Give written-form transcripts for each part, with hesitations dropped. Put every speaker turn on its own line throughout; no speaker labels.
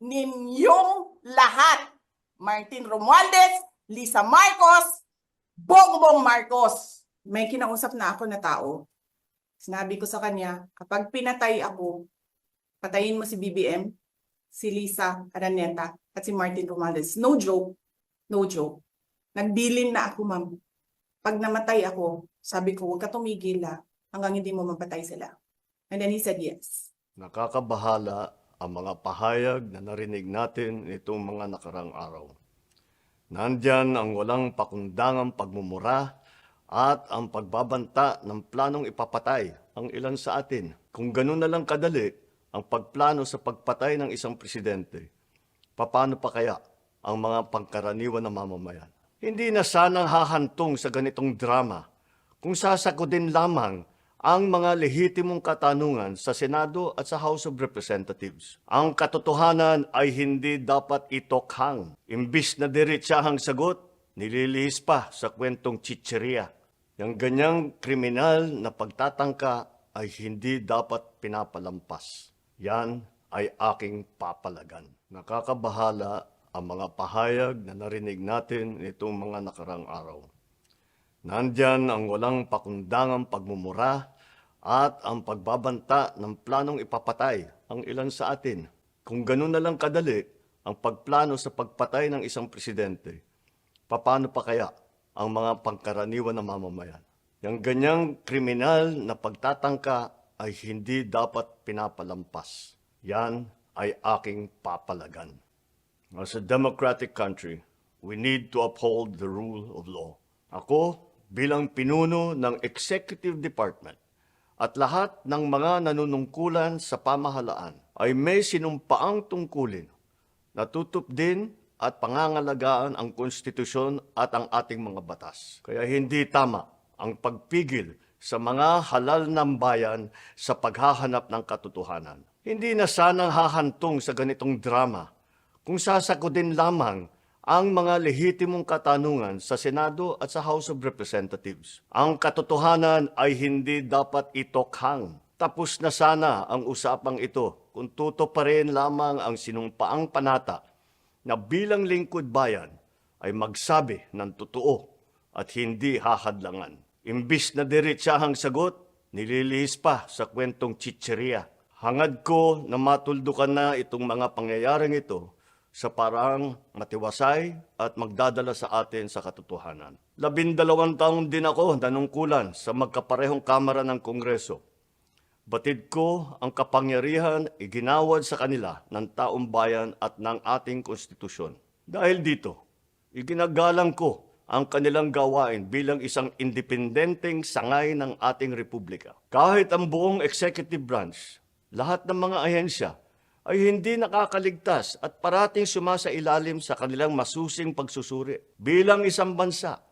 ninyong lahat. Martin Romualdez, Lisa Marcos, Bongbong Marcos. May kinausap na ako na tao. Sinabi ko sa kanya, kapag pinatay ako, patayin mo si BBM, si Lisa Araneta, at si Martin Romualdez. No joke. No joke. Nagbilin na ako, ma'am. Pag namatay ako, sabi ko, huwag ka tumigil hanggang hindi mo mapatay sila. And then he said yes.
Nakakabahala ang mga pahayag na narinig natin nitong mga nakarang araw. Nandyan ang walang pakundangang pagmumura at ang pagbabanta ng planong ipapatay ang ilan sa atin. Kung ganun na lang kadali ang pagplano sa pagpatay ng isang presidente, paano pa kaya ang mga pangkaraniwan na mamamayan? Hindi na sanang hahantong sa ganitong drama kung sasagutin lamang ang mga lehitimong katanungan sa Senado at sa House of Representatives. Ang katotohanan ay hindi dapat itokhang. Imbis na diretsahang sagot, nililihis pa sa kwentong chicheria. Yung ganyang kriminal na pagtatangka ay hindi dapat pinapalampas. Yan ay aking papalagan. Nakakabahala ang mga pahayag na narinig natin nitong mga nakarang araw. Nandyan ang walang pakundangang pagmumura at ang pagbabanta ng planong ipapatay ang ilan sa atin. Kung ganun na lang kadali ang pagplano sa pagpatay ng isang presidente, paano pa kaya ang mga pangkaraniwan na mamamayan? Yung ganyang kriminal na pagtatangka ay hindi dapat pinapalampas. Yan ay aking papalagan. As a democratic country, we need to uphold the rule of law. Ako, bilang pinuno ng Executive Department at lahat ng mga nanunungkulan sa pamahalaan ay may sinumpaang tungkulin na tutup din at pangangalagaan ang konstitusyon at ang ating mga batas. Kaya hindi tama ang pagpigil sa mga halal ng bayan sa paghahanap ng katotohanan. Hindi na sanang hahantong sa ganitong drama kung sasagutin lamang ang mga lehitimong katanungan sa Senado at sa House of Representatives. Ang katotohanan ay hindi dapat itokhang. Tapos na sana ang usapang ito kung tutuparin lamang ang sinumpaang panata na bilang lingkod bayan ay magsabi ng totoo at hindi hahadlangan. Imbis na diretsahang sagot, nililihis pa sa kwentong chicheria. Hangad ko na matuldukan na itong mga pangyayaring ito sa parang matiwasay at magdadala sa atin sa katotohanan. 12 taon din ako nanungkulan sa magkaparehong kamara ng Kongreso. Batid ko ang kapangyarihan iginawad sa kanila ng taong bayan at ng ating konstitusyon. Dahil dito, iginagalang ko ang kanilang gawain bilang isang independenteng sangay ng ating republika. Kahit ang buong executive branch, lahat ng mga ahensya, ay hindi nakakaligtas at parating sumasailalim sa kanilang masusing pagsusuri. Bilang isang bansa,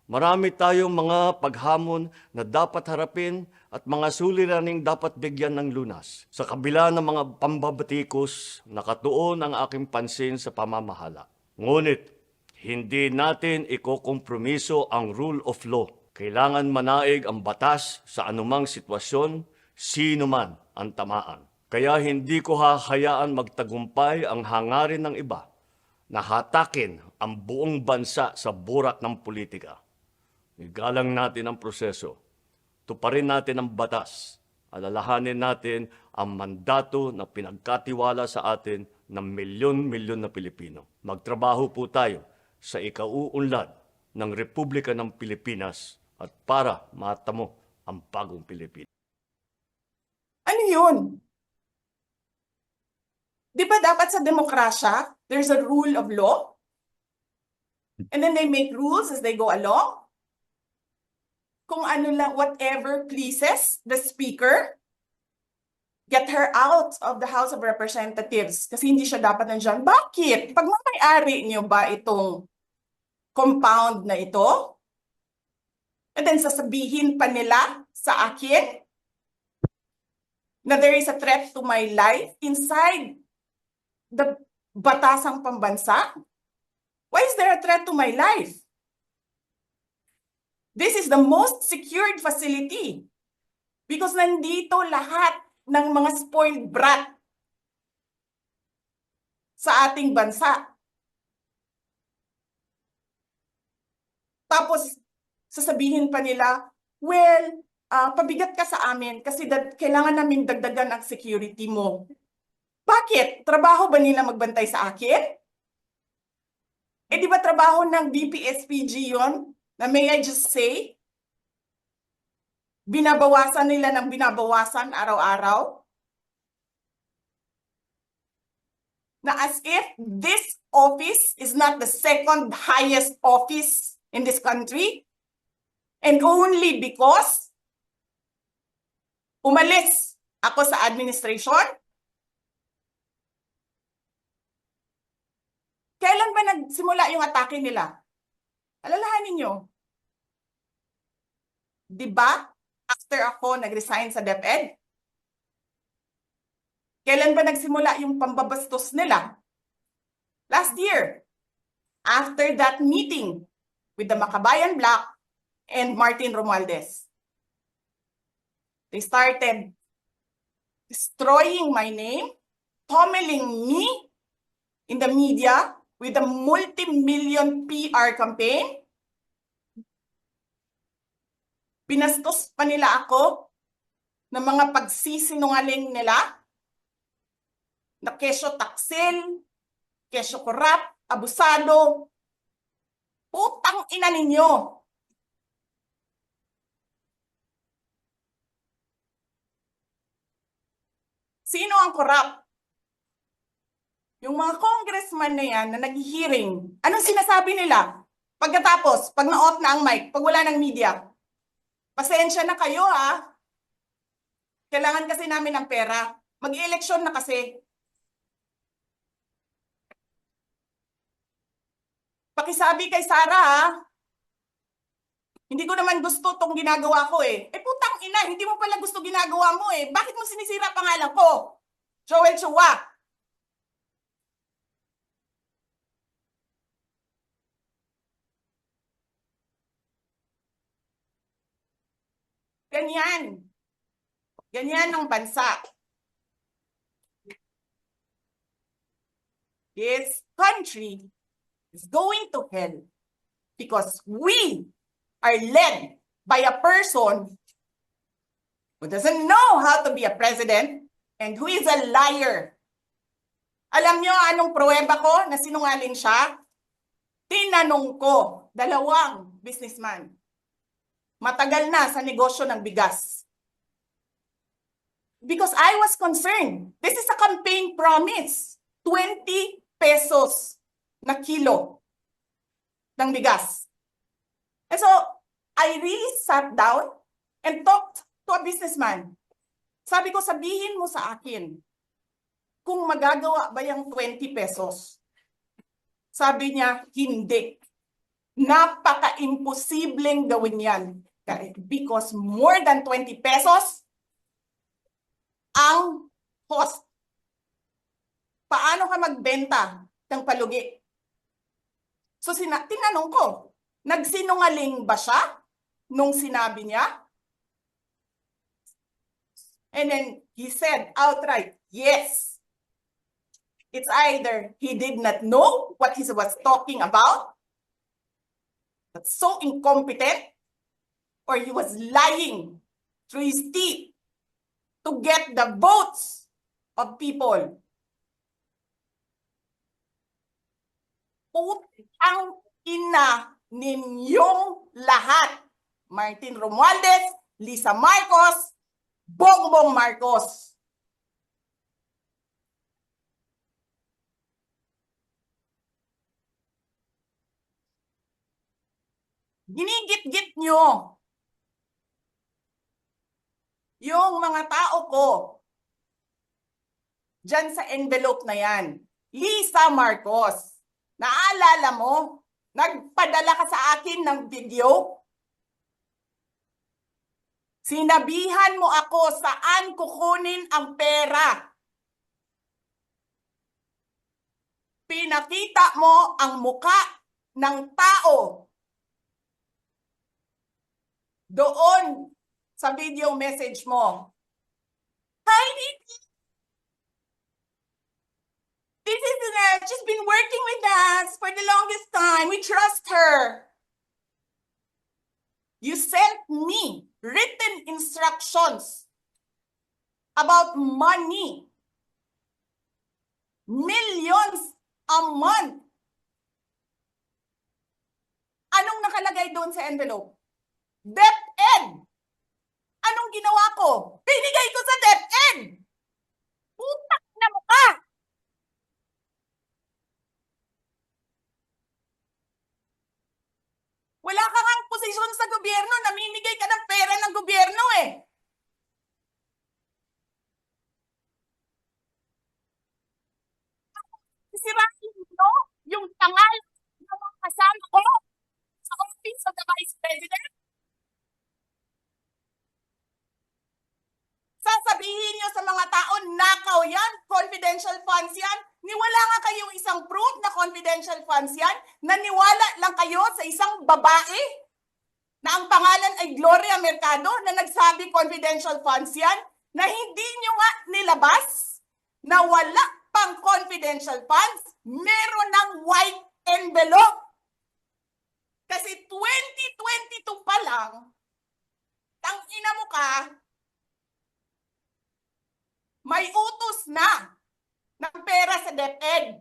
marami tayong mga paghamon na dapat harapin at mga suliraning dapat bigyan ng lunas. Sa kabila ng mga pambabatikos, nakatuon ang aking pansin sa pamamahala. Ngunit, hindi natin ikokompromiso ang rule of law. Kailangan manaig ang batas sa anumang sitwasyon, sino man ang tamaan. Kaya hindi ko hahayaan magtagumpay ang hangarin ng iba na hatakin ang buong bansa sa burak ng politika. Igalang natin ang proseso. Tuparin natin ang batas. Alalahanin natin ang mandato na pinagkatiwala sa atin ng milyon-milyon na Pilipino. Magtrabaho po tayo sa ikauunlad ng Republika ng Pilipinas at para matamo ang bagong Pilipinas.
Ano yun? Di ba dapat sa demokrasya, there's a rule of law? And then they make rules as they go along? Kung ano lang, whatever pleases the speaker, get her out of the House of Representatives kasi hindi siya dapat nandiyan. Bakit? Pagmamayari niyo ba itong compound na ito? And then sasabihin pa nila sa akin na there is a threat to my life inside the batasang pambansa? Why is there a threat to my life? This is the most secured facility because nandito lahat ng mga spoiled brat sa ating bansa. Tapos, sasabihin pa nila, well, pabigat ka sa amin kasi kailangan namin dagdagan ang security mo. Bakit? Trabaho ba nila magbantay sa akin? Eh di ba trabaho ng DPSPG yon? Na may I just say? Binabawasan nila ng binabawasan araw-araw? Na as if this office is not the second highest office in this country, and only because umalis ako sa administration. Kailan ba nagsimula yung atake nila? Alalahanin nyo. Di ba? After ako nag-resign sa DepEd? Kailan ba nagsimula yung pambabastos nila? Last year. After that meeting with the Makabayan Black and Martin Romualdez. They started destroying my name, pummeling me in the media with a multi-million PR campaign. Pinastos pa nila ako ng mga pagsisinungaling nila na kesyo taksil, kesyo korap, abusado. Putang ina ninyo. Sino ang korap? Yung mga congressman na yan na nag-hearing, anong sinasabi nila? Pagkatapos, pag na-off na ang mic, pag wala ng media, pasensya na kayo ha. Kailangan kasi namin ng pera. Mag-eleksyon na kasi. Pakisabi kay Sara ha. Hindi ko naman gusto tong ginagawa ko eh. Eh putang ina, hindi mo pala gusto ginagawa mo eh. Bakit mo sinisira pangalan ko? Joel Chua. Ganyan. Ganyan ang bansa. This country is going to hell because we are led by a person who doesn't know how to be a president and who is a liar. Alam nyo anong pruweba ko na sinungaling siya? Tinanong ko, 2 businessman. Matagal na sa negosyo ng bigas. Because I was concerned. This is a campaign promise. 20 pesos na kilo ng bigas. And so, I really sat down and talked to a businessman. Sabi ko, sabihin mo sa akin, kung magagawa ba yung 20 pesos? Sabi niya, hindi. Napaka-imposibleng gawin yan. Because more than 20 pesos ang cost. Paano ka magbenta ng palugi? So tinanong ko, nagsinungaling ba siya nung sinabi niya? And then he said outright, yes. It's either he did not know what he was talking about, that's so incompetent, or he was lying through his teeth to get the votes of people. Putang ina ninyong lahat. Martin Romualdez, Lisa Marcos, Bongbong Marcos. Ginigit-git nyo yung mga tao ko dyan sa envelope na yan. Lisa Marcos, naalala mo, nagpadala ka sa akin ng video? Sinabihan mo ako saan kukunin ang pera. Pinakita mo ang muka ng tao doon sa video message mo. Hi, Nikki. This is she's been working with us for the longest time. We trust her. You sent me written instructions about money. Millions a month. Anong nakalagay doon sa envelope? DepEd. Anong ginawa ko? Binigay ko sa DepEd. Putak na mukha. Wala ka ngang posisyon sa gobyerno, namimigay ka ng pera ng gobyerno eh. Sisirain mo yung tangal ng mga kasama ko sa Office of the Vice President. Sasabihin nyo sa mga tao, nakaw yan, confidential funds yan. Niwala nga kayong isang proof na confidential funds yan. Naniwala lang kayo sa isang babae na ang pangalan ay Gloria Mercado na nagsabi confidential funds yan, na hindi nyo nga nilabas na wala pang confidential funds, meron ng white envelope. Kasi 2022 pa lang, tangina mo ka, may utos na ng pera sa DepEd.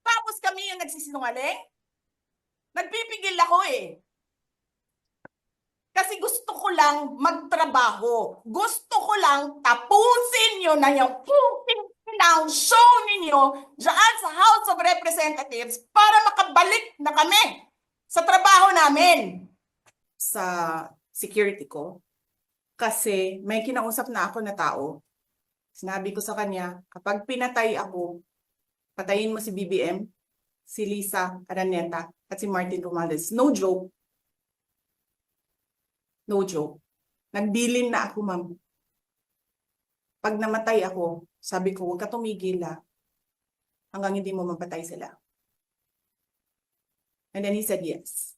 Tapos kami yung nagsisinungaling? Nagpipigil ako eh. Kasi gusto ko lang magtrabaho. Gusto ko lang tapusin nyo na yung ng show ninyo dyan sa House of Representatives para makabalik na kami sa trabaho namin. Sa security ko. Kasi may kinausap na ako na tao. Sinabi ko sa kanya, kapag pinatay ako, patayin mo si BBM, si Lisa Araneta, at si Martin Romualdez. No joke. No joke. Nagbilin na ako, ma'am. Pag namatay ako, sabi ko, huwag ka tumigil hanggang hindi mo mapatay sila. And then he said yes.